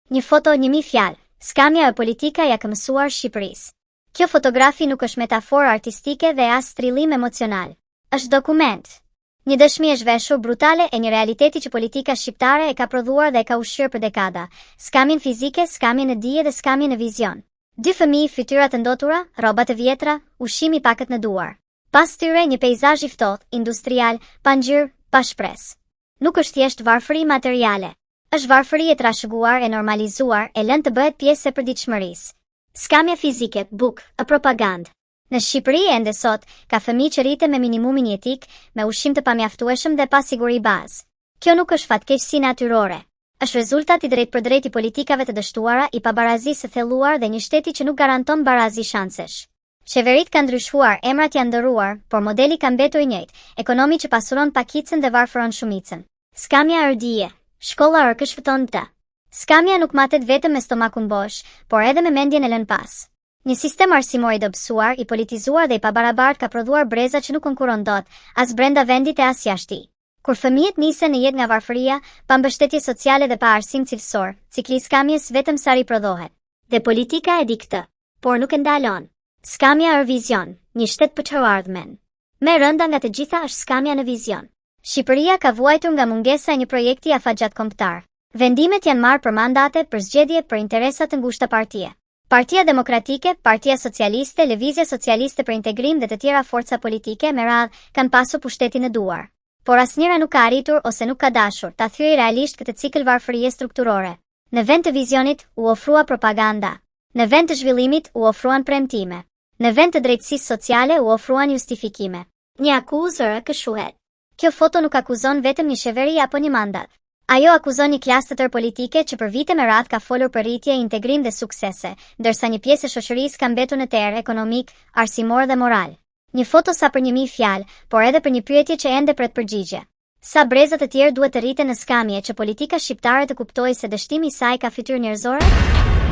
Një foto, 1000 fjalë. Skamja e politika ja ka mësuar Shqipërisë. Kjo fotografi nuk është metaforë artistike dhe as thrillim emocional. Është dokument. Një dëshmi e zhveshur brutale e një realiteti që politika shqiptare e ka prodhuar dhe e ka ushqyer për dekada. Skamjen fizike, skamjen e dije dhe skamjen e vizion. 2 fëmijë, fytyra të ndotura, rroba të vjetra, ushqimi pakët në duar. Pas tyre një peizazh i ftohtë, industrial, pa ngjyrë, pa shpresë. Nuk është thjesht varfëri materiale. Është varfëri e trashëguar e normalizuar e lënë të bëhet pjesë e përditshmërisë. Skamja fizike, buk, e propagandë. Në Shqipëri ende sot, ka fëmijë që rriten me minimumin jetik, me ushqim të pamjaftueshëm dhe pa siguri bazë. Kjo nuk është fatkeqësi natyrore. Është rezultat i drejtpërdrejtë i politikave të dështuara, i pabarazisë së thelluar dhe një shteti që nuk garanton barazi shansesh. Qeverit kanë ndryshuar, emrat janë ndëruar, por modeli ka mbetur i njëjtë, ekonomi që pasuron pakicën dhe varfëron shumicën. Skamja është dije, shkolla është shpëton të. Skamja nuk matet vetëm me stomakun bosh, por edhe me mendjen e lënë pas. Një sistem arsimor i dobësuar, i politizuar dhe i pabarabartë ka prodhuar breza që nuk konkuron dot, as brenda vendit e as jashtë. Kur fëmijët nisen në jetë nga varfëria, pa mbështetje sociale dhe pa arsim cilësor, cikli i skamjes vetëm sa riprodhohet. Dhe politika e di këtë, por nuk e ndalon. Skamja është vizion, një shtet për të ardhmen. Me rënda nga të gjitha është skamja në vizion. Shqipëria ka vuajtur nga mungesa e një projekti afatgjatkombëtar. Vendimet janë marrë për mandate, për zgjedhje, për interesa të ngushta partie. Partia Demokratike, Partia Socialiste, Lëvizja Socialiste për Integrim dhe të tjera forca politike me radhë kanë pasur pushtetin në duar. Por asnjëra nuk ka arritur ose nuk ka dashur ta thyejë realisht këtë cikël varfërie strukturore. Në vend të vizionit u ofrua propaganda. Në vend të zhvillimit u ofruan premtime. Në vend të drejtësisë sociale u ofruan justifikime. Një akuzë këshuhet. Kjo foto nuk akuzon vetëm një qeveri apo një mandat. Ajo akuzon një klasë të tërë politike që për vite me radhë ka folur për rritje, integrim dhe suksese, ndërsa një pjesë e shoqërisë ka mbetur në terr ekonomik, arsimor dhe moral. Një foto sa për 1000 fjalë, por edhe për një pyetje që ende pret përgjigje. Sa breza të tjerë duhet të rriten në skamje që politika shqiptare të kuptojë se dështimi i saj ka fytyrë njerëzore?